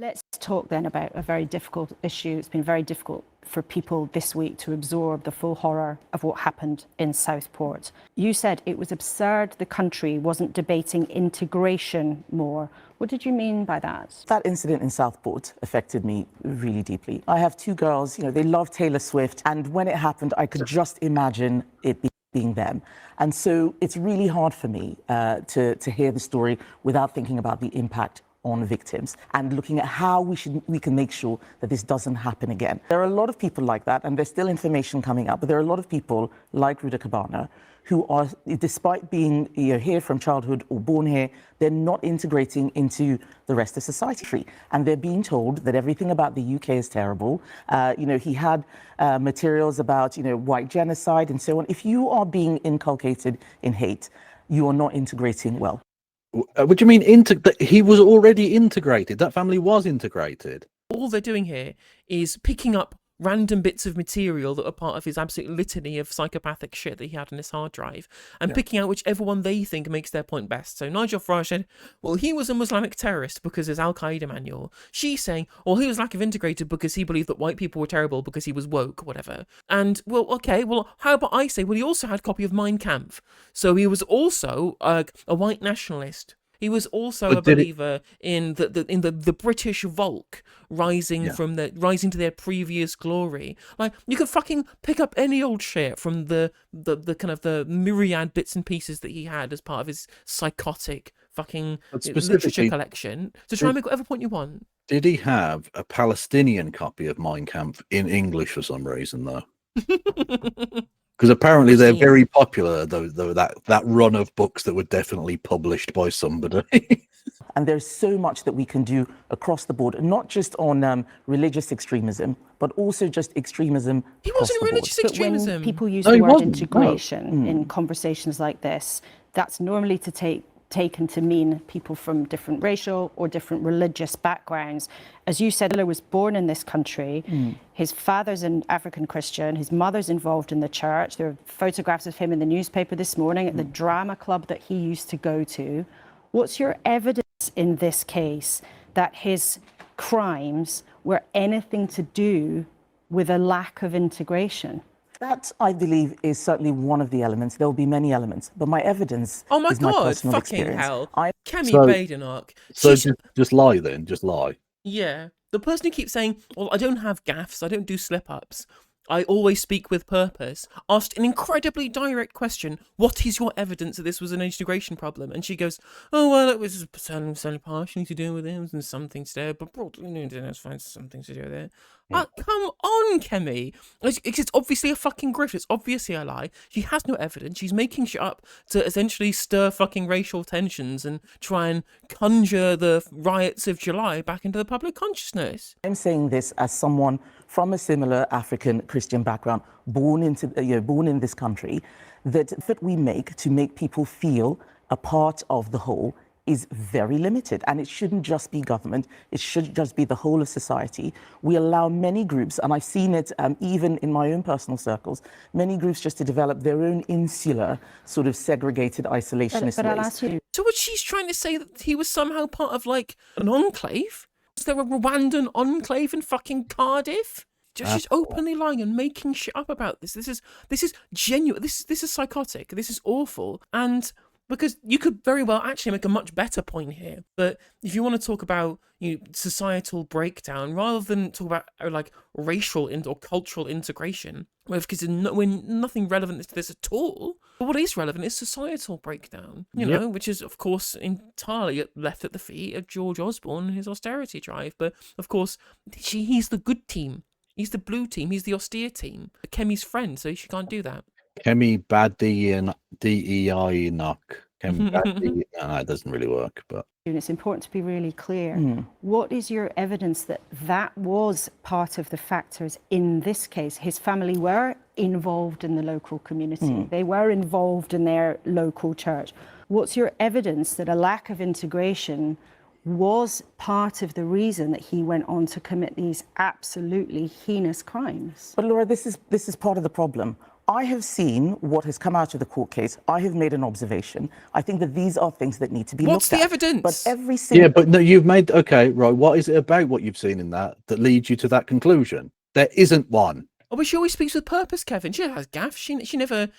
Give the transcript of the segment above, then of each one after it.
Let's talk then about a very difficult issue. It's been very difficult for people this week to absorb the full horror of what happened in Southport. You said it was absurd the country wasn't debating integration more. What did you mean by that? That incident in Southport affected me really deeply. I have two girls, they love Taylor Swift, and when it happened, I could just imagine it being them. And so it's really hard for me to hear the story without thinking about the impact on victims and looking at how we can make sure that this doesn't happen again. There are a lot of people like that, and there's still information coming up, but there are a lot of people like Ruda Kabana who are, despite being here from childhood or born here, they're not integrating into the rest of society. And they're being told that everything about the UK is terrible. He had materials about, white genocide and so on. If you are being inculcated in hate, you are not integrating well. What do you mean he was already integrated? That family was integrated. All they're doing here is picking up random bits of material that are part of his absolute litany of psychopathic shit that he had on his hard drive and picking out whichever one they think makes their point best. So Nigel Farage said, well, he was a Islamic terrorist because his Al-Qaeda manual. She's saying, well, he was lack of integrated because he believed that white people were terrible because he was woke, whatever. And, well, okay, well, how about I say, well, he also had a copy of Mein Kampf. So he was also a white nationalist. He was also a believer in the British Volk rising to their previous glory. Like, you could fucking pick up any old shit from the kind of the myriad bits and pieces that he had as part of his psychotic fucking literature collection to try and make whatever point you want. Did he have a Palestinian copy of Mein Kampf in English for some reason, though? Because apparently they're very popular, though that run of books that were definitely published by somebody. And there's so much that we can do across the board, not just on religious extremism, but also just extremism. He wasn't religious extremism. But when people use the word integration in conversations like this, that's normally taken to mean people from different racial or different religious backgrounds. As you said, Taylor was born in this country. His father's an African Christian. His mother's involved in the church. There are photographs of him in the newspaper this morning at the drama club that he used to go to. What's your evidence in this case that his crimes were anything to do with a lack of integration? That, I believe, is certainly one of the elements. There will be many elements, but my evidence is my personal experience. Hell. Kemi Badenoch. So just lie then, just lie. Yeah. The person who keeps saying, well, I don't have gaffes, I don't do slip-ups, I always speak with purpose, asked an incredibly direct question, what is your evidence that this was an integration problem? And she goes, oh, well, it was certainly partially to do with it and something to do, but broadly, it's fine, something to do with it. Come on, Kemi. It's obviously a fucking grift. It's obviously a lie. She has no evidence. She's making shit up to essentially stir fucking racial tensions and try and conjure the riots of July back into the public consciousness. I'm saying this as someone from a similar African Christian background, born in this country, that effort we make to make people feel a part of the whole is very limited, and it shouldn't just be government, it should just be the whole of society. We allow many groups, and I've seen it even in my own personal circles, many groups just to develop their own insular, sort of segregated isolationist but ways. I'll ask you. So what she's trying to say that he was somehow part of like an enclave? Was there a Rwandan enclave in fucking Cardiff? She's openly lying and making shit up about this. This is genuine. This is psychotic. This is awful. And because you could very well actually make a much better point here. But if you want to talk about societal breakdown, rather than talk about like racial or cultural integration, because when nothing relevant to this at all, but what is relevant is societal breakdown, you know, which is, of course, entirely left at the feet of George Osborne and his austerity drive. But, of course, he's the good team. He's the blue team. He's the austere team. Kemi's friend, so she can't do that. Kemi Badenoch. Kemi Badenoch. No, it doesn't really work, but It's important to be really clear. What is your evidence that that was part of the factors in this case? His family were involved in the local community. They were involved in their local church. What's your evidence that a lack of integration was part of the reason that he went on to commit these absolutely heinous crimes? But Laura, this is part of the problem. I have seen what has come out of the court case. I have made an observation. I think that these are things that need to be What's looked the at. evidence? But every single... Yeah, but no, you've made... Okay, right. What is it about what you've seen in that leads you to that conclusion? There isn't one. Oh, but she always speaks with purpose, Kevin. She has gaff. She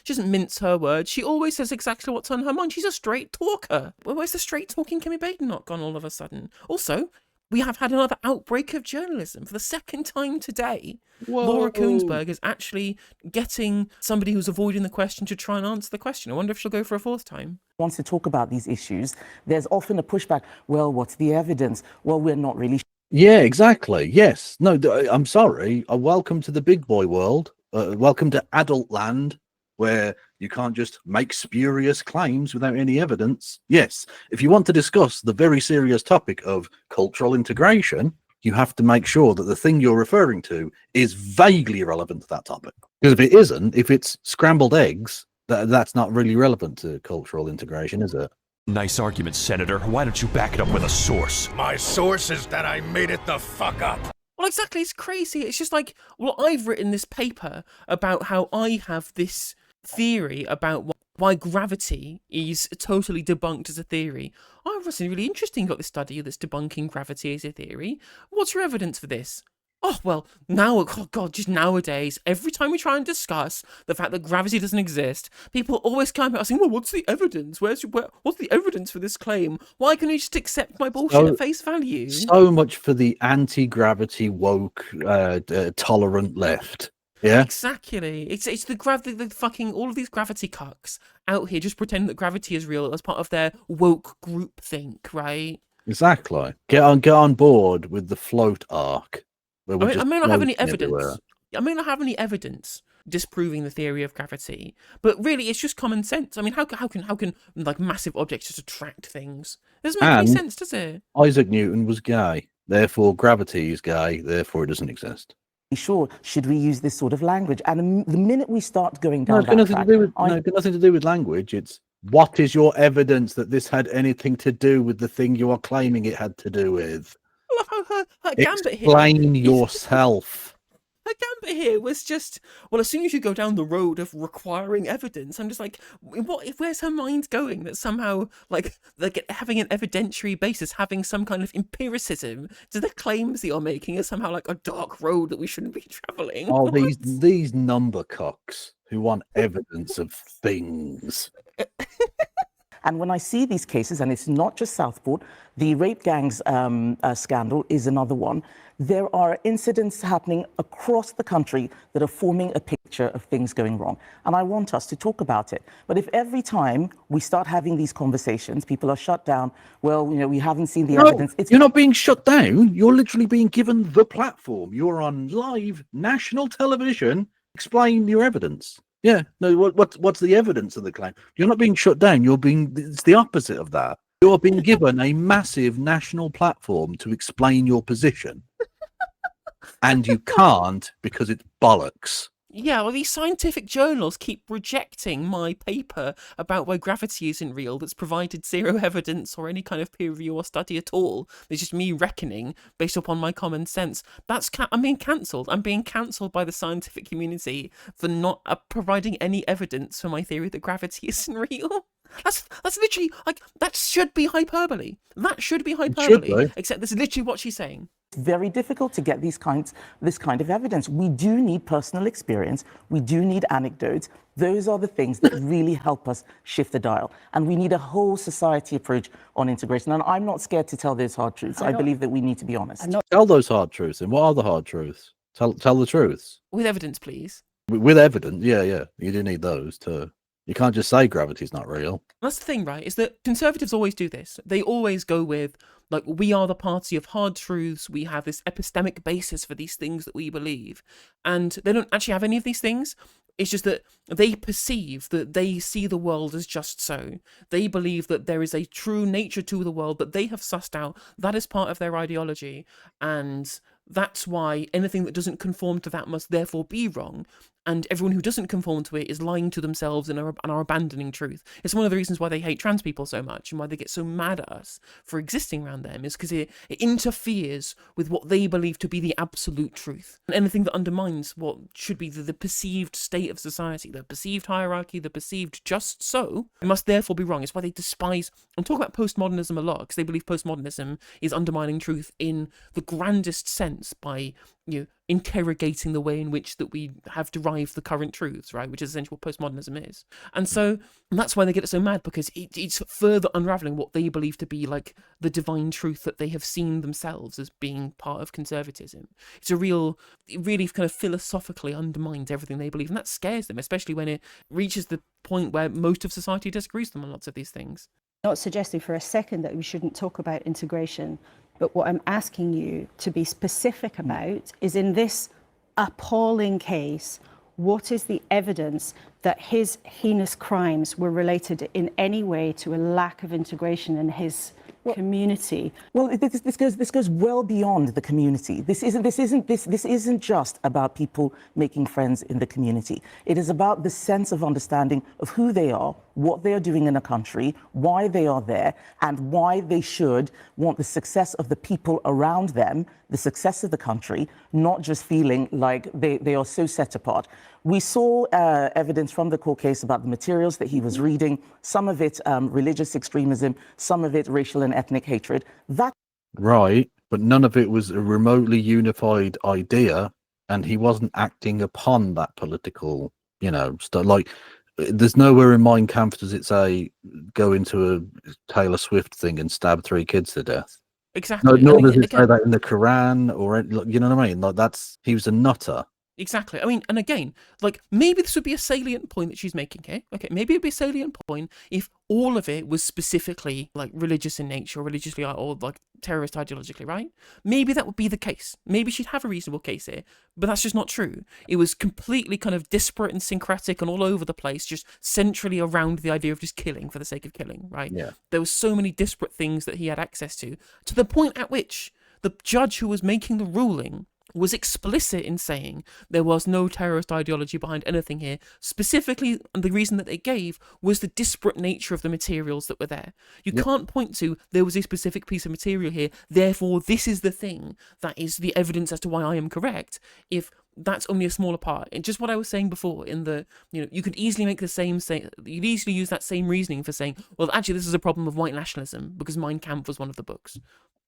doesn't mince her words. She always says exactly what's on her mind. She's a straight talker. Well, where's the straight talking Kemi Badenoch gone all of a sudden? Also, we have had another outbreak of journalism for the second time today. Whoa. Laura Koonsberg is actually getting somebody who's avoiding the question to try and answer the question. I wonder if she'll go for a fourth time. Wants to talk about these issues. There's often a pushback. Well, what's the evidence? Well, we're not really... Yeah, exactly. Yes. No, I'm sorry. Welcome to the big boy world. Welcome to adult land, where you can't just make spurious claims without any evidence. Yes, if you want to discuss the very serious topic of cultural integration, you have to make sure that the thing you're referring to is vaguely relevant to that topic. Because if it isn't, if it's scrambled eggs, that's not really relevant to cultural integration, is it? Nice argument, Senator. Why don't you back it up with a source? My source is that I made it the fuck up. Well, exactly. It's crazy. It's just like, well, I've written this paper about how I have this theory about why gravity is totally debunked as a theory. Oh, that's really interesting. Got this study that's debunking gravity as a theory. What's your evidence for this? Oh, well, now, oh God, just nowadays, every time we try and discuss the fact that gravity doesn't exist, people always come out saying, well, what's the evidence? What's the evidence for this claim? Why can't you just accept my bullshit at face value? So much for the anti-gravity woke, tolerant left. Yeah, exactly. It's the fucking all of these gravity cucks out here just pretending that gravity is real as part of their woke groupthink, right? Exactly. Get on board with the float arc. I may not have any evidence. I may not have any evidence disproving the theory of gravity, but really, it's just common sense. I mean, how can like massive objects just attract things? It doesn't make any sense, does it? Isaac Newton was gay, therefore gravity is gay, therefore it doesn't exist. Sure, should we use this sort of language? And the minute we start going down got nothing to do with language. It's what is your evidence that this had anything to do with the thing you are claiming it had to do with? I love how her gambit here. Explain yourself. Her gambit here was just, well, as soon as you go down the road of requiring evidence, I'm just like, where's her mind going? That somehow, like having an evidentiary basis, having some kind of empiricism to the claims that you're making is somehow like a dark road that we shouldn't be traveling. Oh, these number cocks who want evidence of things. And when I see these cases, and it's not just Southport, the rape gangs scandal is another one. There are incidents happening across the country that are forming a picture of things going wrong. And I want us to talk about it. But if every time we start having these conversations, people are shut down, well, we haven't seen the evidence. You're not being shut down. You're literally being given the platform. You're on live national television. Explain your evidence. Yeah, no, what's the evidence of the claim? You're not being shut down. It's the opposite of that. You're being given a massive national platform to explain your position. And you can't because it's bollocks. Yeah, well, these scientific journals keep rejecting my paper about why gravity isn't real that's provided zero evidence or any kind of peer review or study at all. It's just me reckoning based upon my common sense. I'm being cancelled. I'm being cancelled by the scientific community for not providing any evidence for my theory that gravity isn't real. That's literally, like, that should be hyperbole. That should be hyperbole. Except that's literally what she's saying. Very difficult to get this kind of evidence. We do need personal experience. We do need anecdotes. Those are the things that really help us shift the dial. And we need a whole society approach on integration. And I'm not scared to tell those hard truths. I believe that we need to be honest. Tell those hard truths. And what are the hard truths? Tell the truths. With evidence, please. With evidence, yeah. You do need those too. You can't just say gravity's not real. That's the thing, right? Is that Conservatives always do this. They always go with, like, we are the party of hard truths. We have this epistemic basis for these things that we believe. And they don't actually have any of these things. It's just that they perceive that they see the world as just so. They believe that there is a true nature to the world that they have sussed out. That is part of their ideology. And that's why anything that doesn't conform to that must therefore be wrong. and everyone who doesn't conform to it is lying to themselves and are abandoning truth. It's one of the reasons why they hate trans people so much and why they get so mad at us for existing around them, is because it interferes with what they believe to be the absolute truth. And anything that undermines what should be the perceived state of society, the perceived hierarchy, the perceived just so, it must therefore be wrong. It's why they despise and talk about postmodernism a lot, because they believe postmodernism is undermining truth in the grandest sense by, interrogating the way in which that we have derived the current truths, right? Which is essentially what postmodernism is. And so that's why they get so mad, because it's further unraveling what they believe to be like the divine truth that they have seen themselves as being part of conservatism. It really kind of philosophically undermines everything they believe, and that scares them, especially when it reaches the point where most of society disagrees with them on lots of these things. Not suggesting for a second that we shouldn't talk about integration, but what I'm asking you to be specific about is, in this appalling case, what is the evidence that his heinous crimes were related in any way to a lack of integration in his community? Well, this goes well beyond the community. This isn't just about people making friends in the community. It is about the sense of understanding of who they are, what they are doing in a country, why they are there, and why they should want the success of the people around them, the success of the country, not just feeling like they are so set apart. We saw evidence from the court case about the materials that he was reading, some of it religious extremism, some of it racial and ethnic hatred. Right, but none of it was a remotely unified idea, and he wasn't acting upon that political, stuff. Like, there's nowhere in Mein Kampf does it say go into a Taylor Swift thing and stab 3 kids to death. Exactly. No, nor does it say that in the Quran, or you know what I mean? Like, he was a nutter. Exactly. I mean, and again, like, maybe this would be a salient point that she's making here. Okay, maybe it'd be a salient point if all of it was specifically like religious in nature, or religiously, or like terrorist ideologically, right? Maybe that would be the case. Maybe she'd have a reasonable case here, but that's just not true. It was completely kind of disparate and syncretic and all over the place, just centrally around the idea of just killing for the sake of killing, right? Yeah. There were so many disparate things that he had access to the point at which the judge who was making the ruling was explicit in saying there was no terrorist ideology behind anything here. Specifically, the reason that they gave was the disparate nature of the materials that were there. You can't point to, there was a specific piece of material here, therefore this is the thing that is the evidence as to why I am correct, if that's only a smaller part. And just what I was saying before, in the, you could easily make you'd easily use that same reasoning for saying, well, actually this is a problem of white nationalism, because Mein Kampf was one of the books.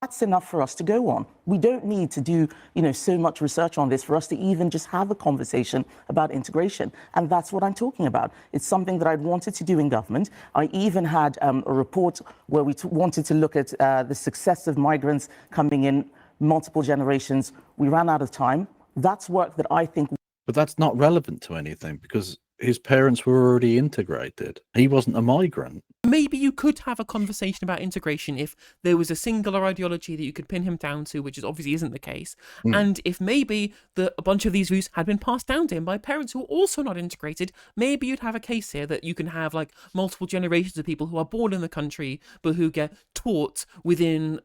That's enough for us to go on. We don't need to do, so much research on this for us to even just have a conversation about integration. And that's what I'm talking about. It's something that I'd wanted to do in government. I even had a report where we wanted to look at the success of migrants coming in multiple generations. We ran out of time. That's work that I think... But that's not relevant to anything, because his parents were already integrated. He wasn't a migrant. Maybe you could have a conversation about integration if there was a singular ideology that you could pin him down to, which obviously isn't the case. And if maybe a bunch of these views had been passed down to him by parents who are also not integrated, maybe you'd have a case here that you can have like multiple generations of people who are born in the country but who get taught within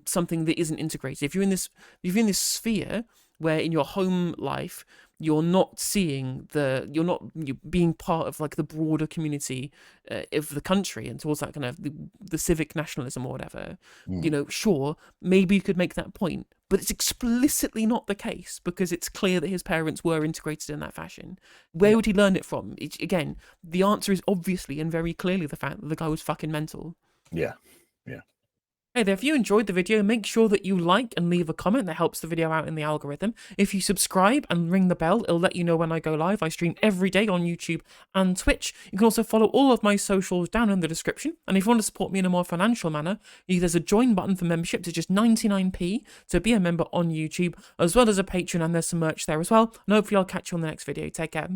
something that isn't integrated. If you're in this sphere where in your home life you're not seeing you're being part of like the broader community of the country and towards that kind of the civic nationalism or whatever, sure, maybe you could make that point, but it's explicitly not the case, because it's clear that his parents were integrated in that fashion. Where would he learn it from? Again, the answer is obviously and very clearly the fact that the guy was fucking mental. Yeah. Hey there, if you enjoyed the video, make sure that you like and leave a comment. That helps the video out in the algorithm. If you subscribe and ring the bell, it'll let you know when I go live. I stream every day on YouTube and Twitch. You can also follow all of my socials down in the description. And if you want to support me in a more financial manner, there's a join button for membership. It's just 99p to be a member on YouTube, as well as a Patreon, and there's some merch there as well. And hopefully I'll catch you on the next video. Take care.